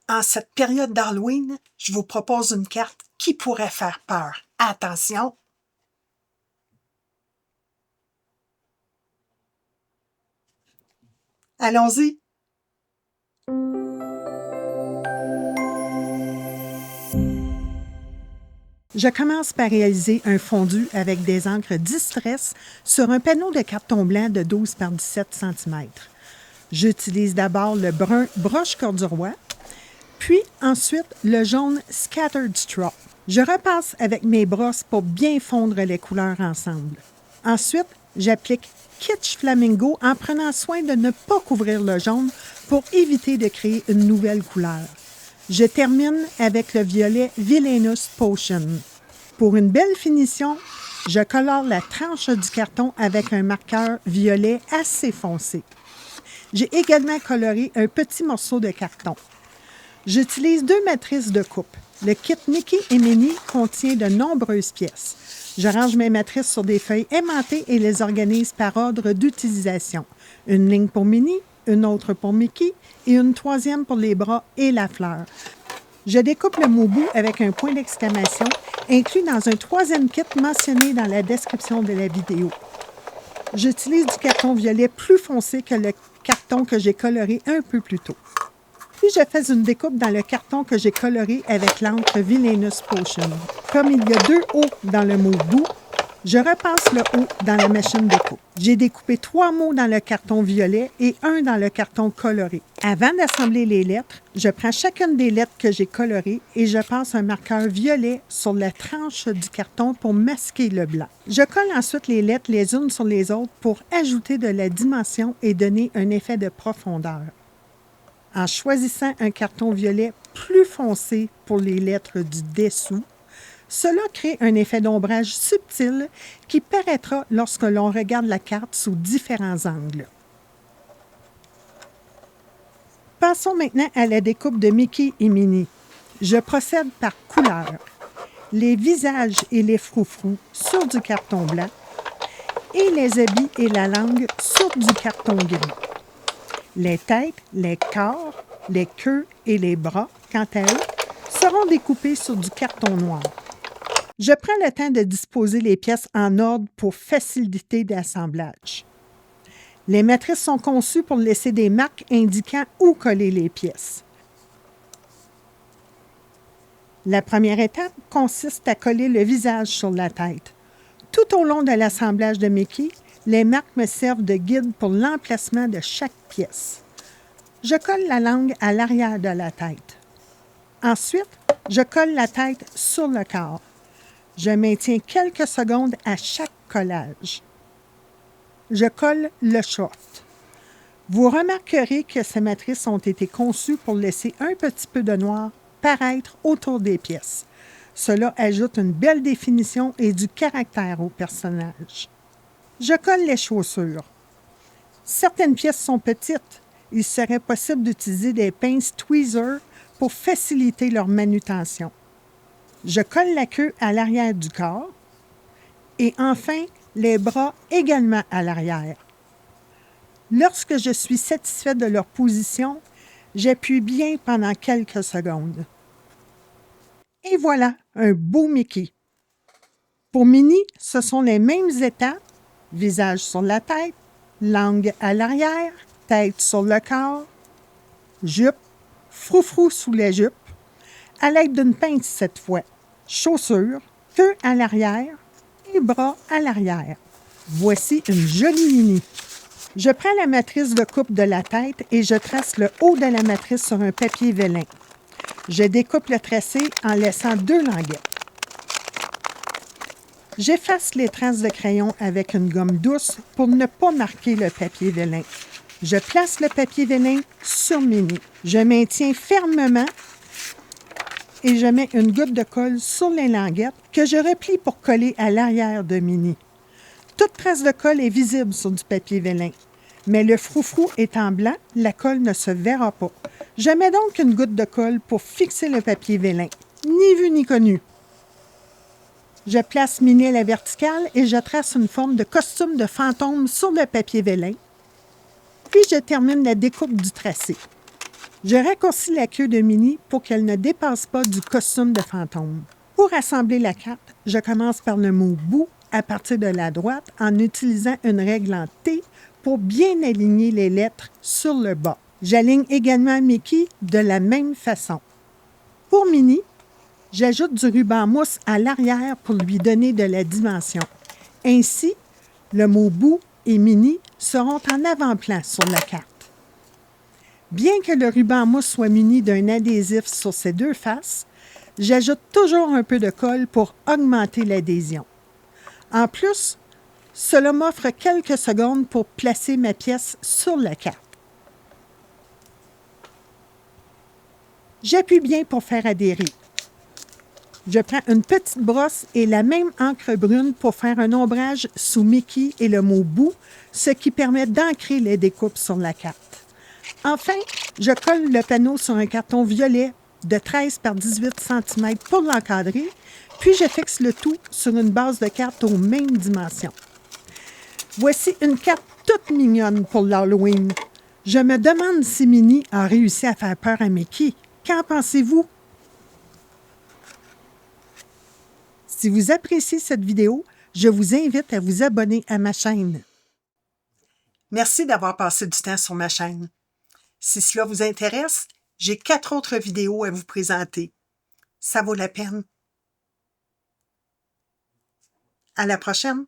En cette période d'Halloween, je vous propose une carte qui pourrait faire peur. Attention! Allons-y! Je commence par réaliser un fondu avec des encres Distress sur un panneau de carton blanc de 12 par 17 cm. J'utilise d'abord le brun broche corduroy, puis ensuite le jaune Scattered Straw. Je repasse avec mes brosses pour bien fondre les couleurs ensemble. Ensuite, j'applique Kitsch Flamingo en prenant soin de ne pas couvrir le jaune pour éviter de créer une nouvelle couleur. Je termine avec le violet Villainous Potion. Pour une belle finition, je colore la tranche du carton avec un marqueur violet assez foncé. J'ai également coloré un petit morceau de carton. J'utilise 2 matrices de coupe. Le kit Mickey et Minnie contient de nombreuses pièces. J'arrange mes matrices sur des feuilles aimantées et les organise par ordre d'utilisation. Une ligne pour Minnie, une autre pour Mickey et une troisième pour les bras et la fleur. Je découpe le mot bout avec un point d'exclamation inclus dans un troisième kit mentionné dans la description de la vidéo. J'utilise du carton violet plus foncé que le carton que j'ai coloré un peu plus tôt. Puis je fais une découpe dans le carton que j'ai coloré avec l'encre Villainous Potion. Comme il y a 2 hauts dans le mot bout, je repasse le haut dans la machine de coupe. J'ai découpé 3 mots dans le carton violet et 1 dans le carton coloré. Avant d'assembler les lettres, je prends chacune des lettres que j'ai colorées et je passe un marqueur violet sur la tranche du carton pour masquer le blanc. Je colle ensuite les lettres les unes sur les autres pour ajouter de la dimension et donner un effet de profondeur. En choisissant un carton violet plus foncé pour les lettres du dessous, cela crée un effet d'ombrage subtil qui paraîtra lorsque l'on regarde la carte sous différents angles. Passons maintenant à la découpe de Mickey et Minnie. Je procède par couleur. Les visages et les froufrous sur du carton blanc et les habits et la langue sur du carton gris. Les têtes, les corps, les queues et les bras, quant à eux, seront découpés sur du carton noir. Je prends le temps de disposer les pièces en ordre pour faciliter l'assemblage. Les matrices sont conçues pour laisser des marques indiquant où coller les pièces. La première étape consiste à coller le visage sur la tête. Tout au long de l'assemblage de Mickey, les marques me servent de guide pour l'emplacement de chaque pièce. Je colle la langue à l'arrière de la tête. Ensuite, je colle la tête sur le corps. Je maintiens quelques secondes à chaque collage. Je colle le short. Vous remarquerez que ces matrices ont été conçues pour laisser un petit peu de noir paraître autour des pièces. Cela ajoute une belle définition et du caractère au personnage. Je colle les chaussures. Certaines pièces sont petites. Il serait possible d'utiliser des pinces tweezers pour faciliter leur manutention. Je colle la queue à l'arrière du corps et enfin les bras également à l'arrière. Lorsque je suis satisfaite de leur position, j'appuie bien pendant quelques secondes. Et voilà, un beau Mickey. Pour Minnie, ce sont les mêmes étapes, visage sur la tête, langue à l'arrière, tête sur le corps, jupe, froufrou sous la jupe, à l'aide d'une pince cette fois, chaussures, queue à l'arrière et bras à l'arrière. Voici une jolie Minnie. Je prends la matrice de coupe de la tête et je trace le haut de la matrice sur un papier vélin. Je découpe le tracé en laissant 2 languettes. J'efface les traces de crayon avec une gomme douce pour ne pas marquer le papier vélin. Je place le papier vélin sur Minnie. Je maintiens fermement et je mets une goutte de colle sur les languettes que je replie pour coller à l'arrière de Minnie. Toute trace de colle est visible sur du papier vélin, mais le froufrou étant blanc, la colle ne se verra pas. Je mets donc une goutte de colle pour fixer le papier vélin. Ni vu ni connu. Je place Minnie à la verticale et je trace une forme de costume de fantôme sur le papier vélin. Puis je termine la découpe du tracé. Je raccourcis la queue de Minnie pour qu'elle ne dépasse pas du costume de fantôme. Pour assembler la carte, je commence par le mot « bout » à partir de la droite en utilisant une règle en T pour bien aligner les lettres sur le bas. J'aligne également Mickey de la même façon. Pour Minnie, j'ajoute du ruban mousse à l'arrière pour lui donner de la dimension. Ainsi, le mot « bout » et Minnie seront en avant-plan sur la carte. Bien que le ruban mousse soit muni d'un adhésif sur ses deux faces, j'ajoute toujours un peu de colle pour augmenter l'adhésion. En plus, cela m'offre quelques secondes pour placer ma pièce sur la carte. J'appuie bien pour faire adhérer. Je prends une petite brosse et la même encre brune pour faire un ombrage sous Mickey et le mot « bout », ce qui permet d'ancrer les découpes sur la carte. Enfin, je colle le panneau sur un carton violet de 13 par 18 cm pour l'encadrer, puis je fixe le tout sur une base de carte aux mêmes dimensions. Voici une carte toute mignonne pour l'Halloween. Je me demande si Minnie a réussi à faire peur à Mickey. Qu'en pensez-vous? Si vous appréciez cette vidéo, je vous invite à vous abonner à ma chaîne. Merci d'avoir passé du temps sur ma chaîne. Si cela vous intéresse, j'ai 4 autres vidéos à vous présenter. Ça vaut la peine. À la prochaine!